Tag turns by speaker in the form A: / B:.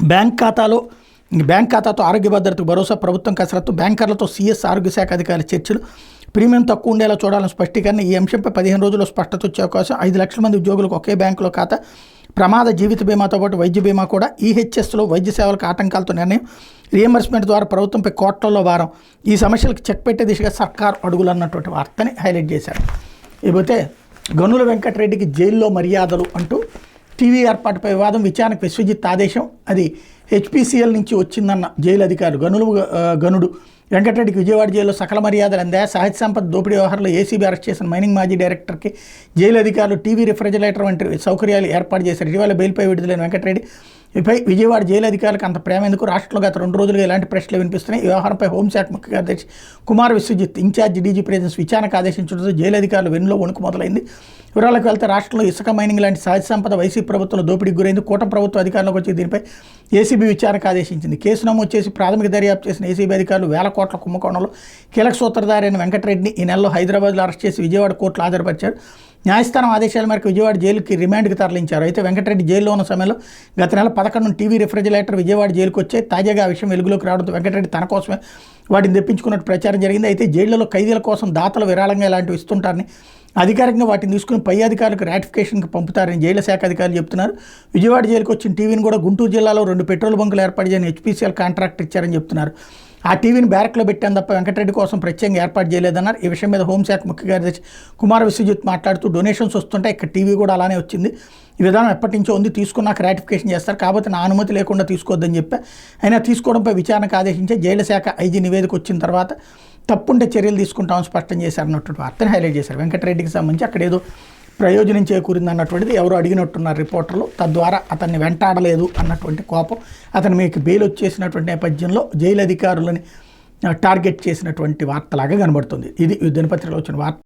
A: Bank ఖాతాతో ఆరోగ్య భద్రతకు భరోసా, ప్రభుత్వం కసరత్తు, బ్యాంకర్లతో సీఎస్ ఆరోగ్య శాఖ అధికారుల చర్చలు, ప్రీమియం తక్కువ ఉండేలా చూడాలని స్పష్టీకరణ. ఈ అంశంపై 15 రోజుల్లో స్పష్టత వచ్చే అవకాశం. 5 లక్షల మంది ఉద్యోగులకు ఒకే బ్యాంకులో ఖాతా, ప్రమాద జీవిత బీమాతో పాటు వైద్య బీమా కూడా. ఈహెచ్ఎస్లో వైద్య సేవలకు ఆటంకాలతో నిర్ణయం, రీఎంబర్స్మెంట్ ద్వారా ప్రభుత్వంపై కోట్లలో భారం. ఈ సమస్యలకు చెక్ పెట్టే దిశగా సర్కార్ అడుగులు అన్నటువంటి వార్తని హైలైట్ చేశారు. ఇకపోతే గనుల వెంకటరెడ్డికి జైల్లో మర్యాదలు అంటూ టీవీ ఏర్పాటుపై వివాదం, విచారణకు విశ్వజిత్ ఆదేశం. అది హెచ్పిసిఎల్ నుంచి వచ్చిందన్న జైలు అధికారులు. గనుడు వెంకటరెడ్డికి విజయవాడ జైల్లో సకల మర్యాదలు అందాయి. సహజ సంపద దోపిడీ వ్యవహారంలో ఏసీబీ అరెస్ట్ చేసిన మైనింగ్ మాజీ డైరెక్టర్కి జైలు అధికారులు టీవీ రిఫ్రిజిరేటర్ వంటి సౌకర్యాలు ఏర్పాటు చేశారు. ఇటీవల బెయిల్పై విడుదలైన వెంకటరెడ్డి పై విజయవాడ జైలు అధికారులకు అంత ప్రేమ ఎందుకు? రాష్ట్రంలో గత 2 రోజులుగా ఇలాంటి ప్రశ్నలు వినిపిస్తున్నాయి. ఈ వ్యవహారంపై హోంశాఖ ముఖ్య కార్యదర్శి Kumar Vishwajit incharge DG prisons విచారణకు ఆదేశించడంతో జైలు అధికారులు వెన్నులో వణుకు మొదలైంది. వివరాలకు వెళ్తే రాష్ట్రంలో ఇసుక మైనింగ్ లాంటి సహజ సంపద వైసీపీ ప్రభుత్వంలో దోపిడీకి గురైంది. కూటమి ప్రభుత్వం అధికారంలోకి వచ్చి దీనిపై ఏసీబీ విచారణకు ఆదేశించింది. కేసు నమోదు చేసి ప్రాథమిక దర్యాప్తు చేసిన ఏసీబీ అధికారులు వేల కోట్ల కుంభకోణంలో కీలక సూత్రధారి అయిన వెంకటరెడ్డిని ఈ నెలలో హైదరాబాద్లో అరెస్ట్ చేసి విజయవాడ కోర్టులో హాజరుపరిచారు. న్యాయస్థానం ఆదేశాల మేరకు విజయవాడ జైలుకి రిమాండ్కి తరలించారు. అయితే వెంకటరెడ్డి జైల్లో ఉన్న సమయంలో గత నెల 11 టీవీ రిఫ్రిజిరేటర్ విజయవాడ జైలుకు వచ్చాయి. తాజాగా ఆ విషయం వెలుగులోకి రావడంతో వెంకటరెడ్డి తన కోసమే వాటిని తెప్పించుకున్నట్టు ప్రచారం జరిగింది. అయితే జైళ్లలో ఖైదీల కోసం దాతలు విరాళంగా ఇలాంటివి ఇస్తుంటారని, అధికారికంగా వాటిని తీసుకుని పై అధికారులకు రాటిఫికేషన్కి పంపుతారని జైళ్ల శాఖ అధికారులు చెప్తున్నారు. విజయవాడ జైలుకు వచ్చిన టీవీని కూడా గుంటూరు జిల్లాలో 2 పెట్రోల్ బంకులు ఏర్పాటు చేయని హెచ్పిసిఎల్ కాంట్రాక్ట్ ఇచ్చారని చెప్తున్నారు. ఆ టీవీని బ్యారక్లో పెట్టాను తప్ప వెంకటరెడ్డి కోసం ప్రత్యేకంగా ఏర్పాటు చేయలేదన్నారు. ఈ విషయం మీద హోంశాఖ ముఖ్య కార్యదర్శి కుమార్ విశ్వజిత్ మాట్లాడుతూ డొనేషన్స్ వస్తుంటే ఇక్కడ టీవీ కూడా అలానే వచ్చింది. ఈ విధానం ఎప్పటి నుంచో ఉంది, తీసుకున్నాక రాటిఫికేషన్ చేస్తారు, కాబట్టి నా అనుమతి లేకుండా తీసుకోవద్దని చెప్పా. అయినా తీసుకోవడంపై విచారణకు ఆదేశించే జైళ్ల శాఖ ఐజీ నివేదిక వచ్చిన తర్వాత తప్పుంటే చర్యలు తీసుకుంటామని స్పష్టం చేశారన్నటువంటి వార్తను హైలైట్ చేశారు. వెంకటరెడ్డికి సంబంధించి అక్కడ ఏదో ప్రయోజనం చేకూరింది అన్నటువంటిది ఎవరు అడిగినట్టున్నారు రిపోర్టర్లు. తద్వారా అతన్ని వెంటాడలేదు అన్నటువంటి కోపం, అతను మీకు బెయిల్ వచ్చేసినటువంటి నేపథ్యంలో జైలు అధికారులని టార్గెట్ చేసినటువంటి వార్తలాగా కనబడుతుంది. ఇది దినపత్రికలో వచ్చిన వార్త.